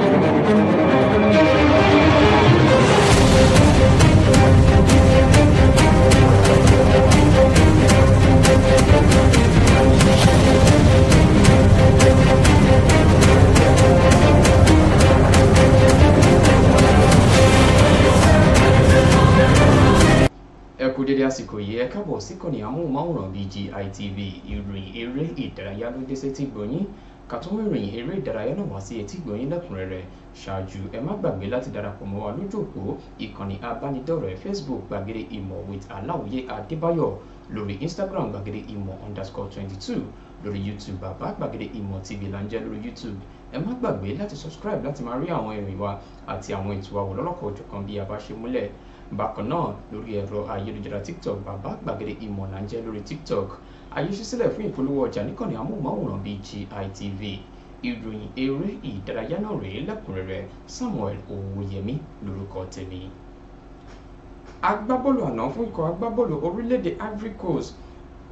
Kú dédé àsìkò yìí ẹ káàbọ̀ síkànnì amóhùnmáwòrán BGI TV ìròyìn eré ìdárayá ló dé sétí gbọ̀nyìn ká tó mú ìròyìn eré ìdárayá náà wá sí etí gbọ̀nyìn lẹ́kùnrẹ́rẹ́ ṣáájú ẹ má gbàgbé láti darapọ̀ mọ́ wa lójú òpó ìkànnì abánidọ́rẹ̀ẹ́ Facebook gbàgede ìmọ̀ with Aláwìyé Adébáyọ̀ lórí Instagram gbàgede ìmọ̀ _22 lórí YouTube bàbá gbàgede ìmọ̀ TV là ń jẹ́ lórí YouTube ẹ má gbàgbé láti subscribe láti máa rí àwọn ìròyìn wa àti àwọn ètò àwọ̀ lọ́lọ́kọ̀ òjọ̀kan bí a bá ṣe múlẹ̀ bákan náà lórí ẹ̀rọ ayélujára TikTok bàbá gbàgede ìmọ̀ là ń jẹ́ lórí TikTok àyè ṣí sílẹ̀ fún ìpolówó ọjà níkànnì amóhùnmáwòrán BGI TV ìròyìn eré ìdárayá náà rèé lẹ́kùnrẹ́rẹ́ Samuel Owóyẹmí lórúkọ tèmi. Agbábọ́ọ̀lù àná fún ikọ̀ agbábọ́ọ̀lù orílẹ̀-èdè Ivory Coast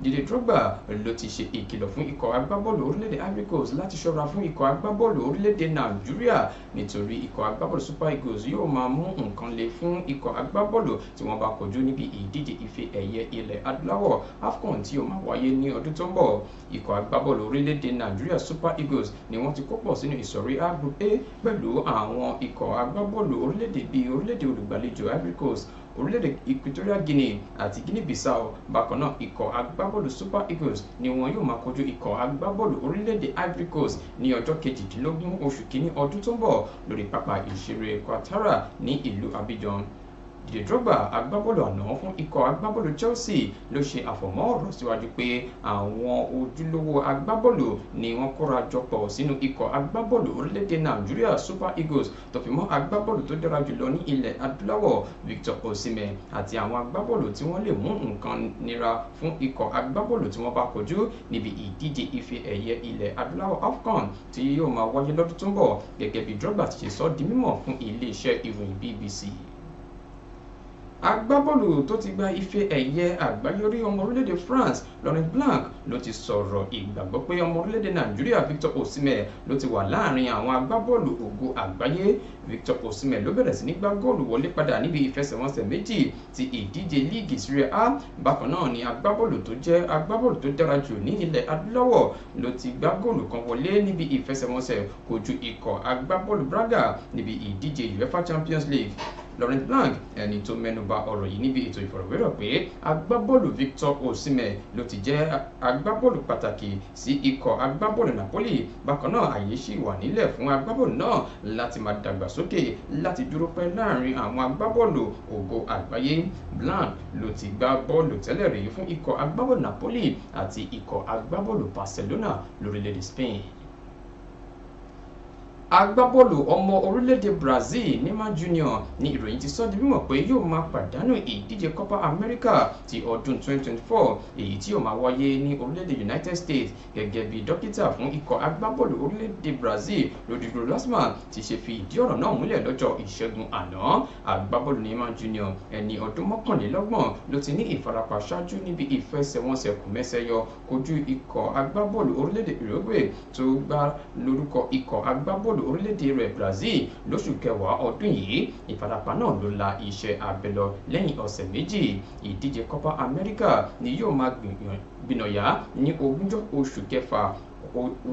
Didier Drogba ló ti ṣe ìkìlọ̀ fún ikọ̀ agbábọ́ọ̀lù orílẹ̀-èdè Ivory Coast láti ṣọ́ra fún ikọ̀ agbábọ́ọ̀lù orílẹ̀-èdè Nàìjíríà nítorí ikọ̀ agbábọ́ọ̀lù Super Eagles yóò máa mú nǹkan le fún ikọ̀ agbábọ́ọ̀lù tí wọ́n bá kojú níbi ìdíje ife ẹ̀yẹ ilẹ̀ adúláwọ̀ AFCON tí yóò máa wáyé ní ọdún tó ń bọ̀. Ikọ̀ agbábọ́ọ̀lù orílẹ̀-èdè Nàìjíríà Super Eagles ni wọ́n ti kó pọ̀ sínú ìsọ̀rí A Group A pẹ̀lú àwọn ikọ̀ agbábọ́ọ̀lù orílẹ̀-èdè bíi orílẹ̀-èdè olùgbàlejò Ivory Coast, orílẹ̀-èdè Equatorial Guinea àti Guinea-Bissau. Bákan náà ikọ̀ agbábọ́ọ̀lù Super Eagles ni wọn yóò máa kojú ikọ̀ agbábọ́ọ̀lù orílẹ̀-èdè Ivory Coast ní ọjọ́ 18 oṣù kìíní ọdún tó ń bọ̀ lórí pápá ìṣeré Ouattara ní ìlú Abidjan. Didier Drogba agbábọ́ọ̀lù àná fún ikọ̀ agbábọ́ọ̀lù Chelsea ló ṣe àfọ̀mọ́ ọ̀rọ̀ síwájú pé àwọn ojúlówó agbábọ́ọ̀lù ni wọ́n kóra jọpọ̀ sínú ikọ̀ agbábọ́ọ̀lù orílẹ̀-èdè Nàìjíríà Super Eagles tó fi mọ́ agbábọ́ọ̀lù tó dára jùlọ ní ilẹ̀ adúláwọ̀ Victor Osimhen àti àwọn agbábọ́ọ̀lù tí wọ́n lè mú nǹkan nira fún ikọ̀ agbábọ́ọ̀lù tí wọ́n bá kojú níbi ìdíje ife ẹ̀yẹ ilẹ̀ adúláwọ̀ AFCON tí yóò máa wáyé lọ́dún tó ń bọ̀ gẹ́gẹ́ bí Drogba ti ṣe sọ di mímọ̀ fún iléeṣẹ́ ìròyìn BBC. Agbábọ́ọ̀lù tó ti gba ife ẹ̀yẹ àgbáyé orí ọmọ orílẹ̀-èdè France Laurent Blanc ló ti sọ̀rọ̀ ìgbàgbọ́ pé ọmọ orílẹ̀-èdè Nàìjíríà Victor Osimhen ló ti wà láàrin àwọn agbábọ́ọ̀lù ògo àgbáyé. Victor Osimhen ló bẹ̀rẹ̀ sí ní gbá góòlù wọlé padà níbi ìfẹsẹ̀wọnsẹ̀ méjì ti ìdíje líìgì Serie A. Bákan náà ni agbábọ́ọ̀lù tó jẹ́ agbábọ́ọ̀lù tó dára jù ní ilẹ̀ adúláwọ̀ ló ti gbá góòlù kan wọlé níbi ìfẹsẹ̀wọnsẹ̀ kojú ikọ̀ agbábọ́ọ̀lù Braga níbi ìdíje UEFA Champions League. Laurent Blanc ẹni tó mẹ́nubà ọ̀rọ̀ yìí níbi ètò ìfọ̀rọ̀wérọ̀ pé agbábọ́ọ̀lù Victor Osimhen ló ti jẹ́ agbábọ́ọ̀lù pàtàkì sí ikọ̀ agbábọ́ọ̀lù Napoli. Bákan náà àyè ṣì wà nílẹ̀ fún agbábọ́ọ̀lù náà láti máa dàgbàsókè láti dúró pẹ́ láàrin àwọn agbábọ́ọ̀lù ògo àgbáyé. Blanc ló ti gbá bọ́ọ̀lù tẹ́lẹ̀ rí fún ikọ̀ agbábọ́ọ̀lù Napoli àti ikọ̀ agbábọ́ọ̀lù Barcelona lórílẹ̀-èdè Spain. Agbábọ́ọ̀lù ọmọ orílẹ̀-èdè Brazil Neymar Jr. ní ìròyìn ti sọ di mímọ̀ pé yóò máa pàdánù ìdíje Copa America ti ọdún 2024 èyí tí yóò máa wáyé ní orílẹ̀-èdè United States gẹ́gẹ́ bí dókítà fún ikọ̀ agbábọ́ọ̀lù orílẹ̀-èdè Brazil Rodrigo Lasman ti ṣe fi ìdí ọ̀rọ̀ náà múlẹ̀ lọ́jọ́ ìṣẹ́gun àná. Agbábọ́ọ̀lù Neymar Jr. ẹni ọdún 31 ló ti ní ìfarapa ṣáájú níbi ìfẹsẹ̀wọnsẹ̀ kòmẹ́sẹ̀yọ kojú ikọ̀ agbábọ́ọ̀lù orílẹ̀-èdè Uruguay tó gbá lórúkọ ikọ̀ agbábọ́ọ̀lù orílẹ̀-èdè rẹ̀ Brazil lóṣù kẹwàá ọdún yìí. Ìfarapa náà ló la iṣẹ́ abẹ lọ lẹ́yìn ọ̀sẹ̀ méjì. Ìdíje Copa America ni yóò máa gbìnàyà ní 20 oṣù kẹfà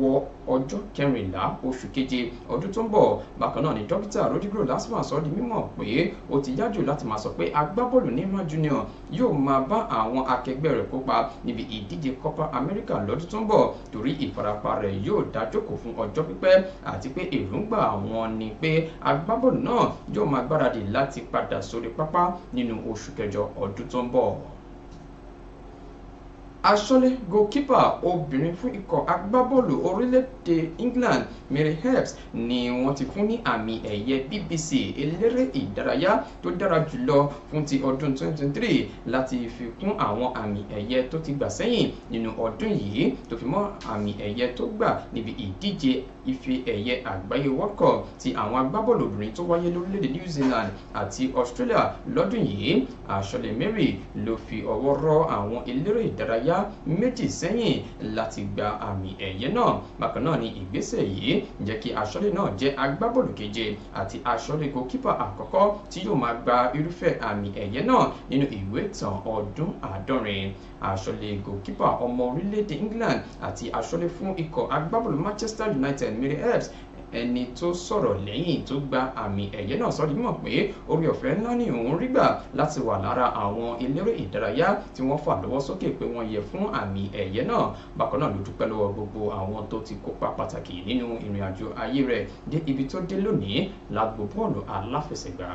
wọ ọjọ́ 14 oṣù keje ọdún tó ń bọ̀. Bákan náà ni dókítà Rodrigo Lasman sọ di mímọ̀ pé ó ti yájú láti máa sọ pé agbábọ́ọ̀lù Neymar Jr. yóò máa bá àwọn akẹgbẹ́ rẹ̀ kópa níbi ìdíje Copa America lọ́dún tó ń bọ̀ torí ìfarapa rẹ̀ yóò dá jókòó fún ọjọ́ pípẹ́ àti pé èròǹgbà wọn ni pé agbábọ́ọ̀lù náà yóò máa gbáradì láti padà sórí pápá nínú oṣù kẹjọ ọdún tó ń bọ̀. Aṣọ́lé goalkeeper obìnrin fún ikọ̀ agbábọ́ọ̀lù orílẹ̀-èdè England Mary Earps ni wọ́n ti fún ní àmì ẹ̀yẹ BBC eléré ìdárayá tó dára jùlọ fún ti ọdún 2023 láti fi kún àwọn àmì ẹ̀yẹ tó ti gbà sẹ́yìn nínú ọdún yìí tó fi mọ́ àmì ẹ̀yẹ tó gbà níbi ìdíje ife ẹ̀yẹ àgbáyé World Cup ti àwọn agbábọ́ọ̀lù obìnrin tó wáyé lórílẹ̀-èdè New Zealand àti Australia lọ́dún yìí. Aṣọ́lé Mary ló fi ọwọ́ rọ́ àwọn eléré ìdárayá méjì sẹ́yìn láti gba àmì ẹ̀yẹ náà. Bákan náà ni ìgbésẹ̀ yìí jẹ́ kí aṣọ́lé náà jẹ́ agbábọ́ọ̀lù keje àti aṣọ́lé goalkeeper àkọ́kọ́ tí yóò máa gba irúfẹ́ àmì ẹ̀yẹ náà nínú ìwé ìtàn ọdún 70. Aṣọ́lé goalkeeper ọmọ orílẹ̀-èdè England àti aṣọ́lé fún ikọ̀ agbábọ́ọ̀lù Manchester United Mary Ebbs ẹni tó sọ̀rọ̀ lẹ́yìn tó gba àmì ẹ̀yẹ náà sọ di mímọ̀ pé orí ọ̀fẹ́ ńlá ni òun rí gbà láti wà lára àwọn eléré ìdárayá tí wọ́n fà lọ́wọ́ sókè pé wọ́n yẹ fún àmì ẹ̀yẹ náà. Bákan náà ló dúpẹ́ lọ́wọ́ gbogbo àwọn tó ti kópa pàtàkì nínú ìrìn àjò ayé rẹ̀ dé ibi tó dé lónìí lágbo bọ́ọ̀lù aláfẹsẹ̀gbá.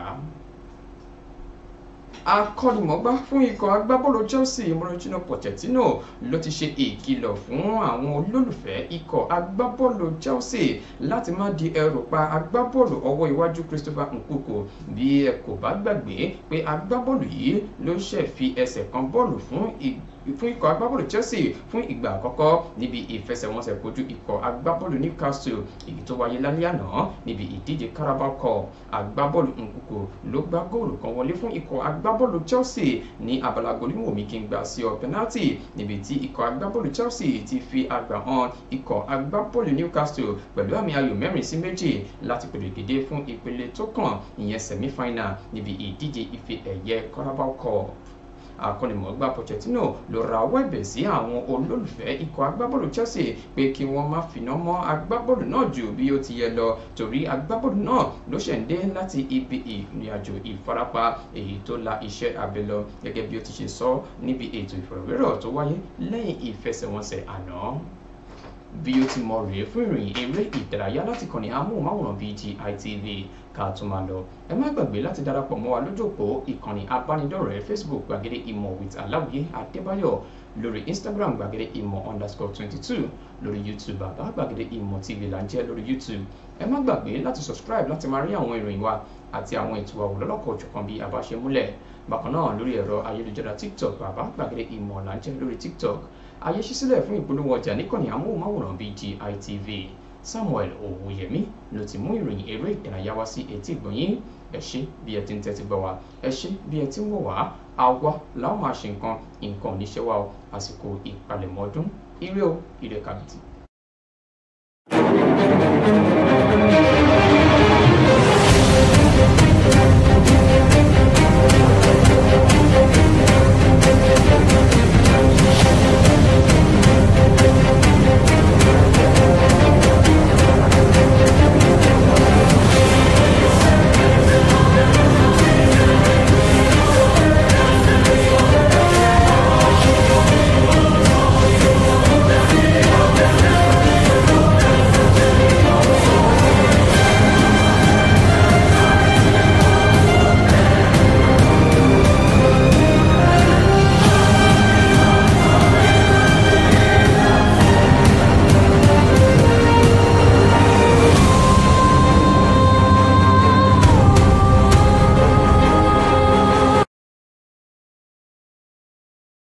Akọ́nimọ̀ọ́gbá fún ikọ̀ agbábọ́ọ̀lù Chelsea Mauricio Pochettino ló ti ṣe ìkìlọ̀ fún àwọn olólùfẹ́ ikọ̀ agbábọ́ọ̀lù Chelsea láti má di ẹrù pa agbábọ́ọ̀lù ọwọ́ iwájú Christopher Nkunku bí ẹ kò bá gbàgbé pé agbábọ́ọ̀lù yìí ló ṣẹ̀ fi ẹsẹ̀ kan bọ́ọ̀lù fún ikọ̀ agbábọ́ọ̀lù Chelsea fún ìgbà àkọ́kọ́ níbi ìfẹsẹ̀wọnsẹ̀ kojú ikọ̀ agbábọ́ọ̀lù Newcastle èyí tó wáyé lálẹ́ àná níbi ìdíje Carabao Cup. Agbábọ́ọ̀lù Nkunku ló gbá góòlù kan wọlé fún ikọ̀ agbábọ́ọ̀lù Chelsea ní abala goliwomi kí n gbà sí ọ penalty níbi tí ikọ̀ agbábọ́ọ̀lù Chelsea ti fi àgbà hàn ikọ̀ agbábọ́ọ̀lù Newcastle pẹ̀lú àmì ayò 4-2 láti pèrègèdè fún ìpele tó kàn ìyẹn semi-final níbi ìdíje ife ẹ̀yẹ Carabao Cup. Akọ́nimọ̀ọ́gbá Pochettino ló rawọ́ ẹ̀bẹ̀ sí àwọn olólùfẹ́ ikọ̀ agbábọ́ọ̀lù Chelsea pé kí wọ́n má finá mọ́ agbábọ́ọ̀lù náà jù bí ó ti yẹ lọ torí agbábọ́ọ̀lù náà ló ṣẹ̀ ń dé láti ibi ìrìnàjò ìfarapa èyí tó la iṣẹ́ abẹ lọ gẹ́gẹ́ bí ó ti ṣe sọ níbi ètò ìfọ̀rọ̀wérọ̀ tó wáyé lẹ́yìn ìfẹsẹ̀wọnsẹ̀ àná. Bí ó ti mọ rèé fún ìròyìn eré ìdárayá láti kàn ní amóhùnmáwòrán BGI TV ká tó máa lọ. Ẹ má gbàgbé láti darapọ̀ mọ́ wa lójú òpó ìkànnì abánidọ́rẹ̀ẹ́ Facebook gbàgede ìmọ̀ with Aláwìyé Adébáyọ̀, lórí Instagram gbàgede ìmọ̀ _22, lórí YouTube bàbá gbàgede ìmọ̀ TV là ń jẹ́ lórí YouTube. Ẹ má gbàgbé láti subscribe láti máa rí àwọn ìròyìn wa àti àwọn ètò wa lọ́lọ́kọ̀ òjọ̀kan bí a bá ṣe múlẹ̀. Bákan náà lórí ẹ̀rọ ayélujára TikTok bàbá gbàgede ìmọ̀ là ń jẹ́ lórí TikTok. Ayé ṣí sílẹ̀ fún ìpolówó ọjà níkànnì amóhùnmáwòrán BGI TV. Samuel Owóyẹmí ló ti mú ìròyìn eré ìdárayá wá sí etí ìgbọ̀nyín. Ẹ ṣé bí ẹ ti ń tẹ́tí gbọ́ wa, ẹ ṣé bí ẹ ti ń wò wá. Àwa làwọn máa ṣe nǹkan oníṣẹ́ wa o. Àsìkò ìpalẹ̀mọ́ ọdún ire o, ire kàbìtì.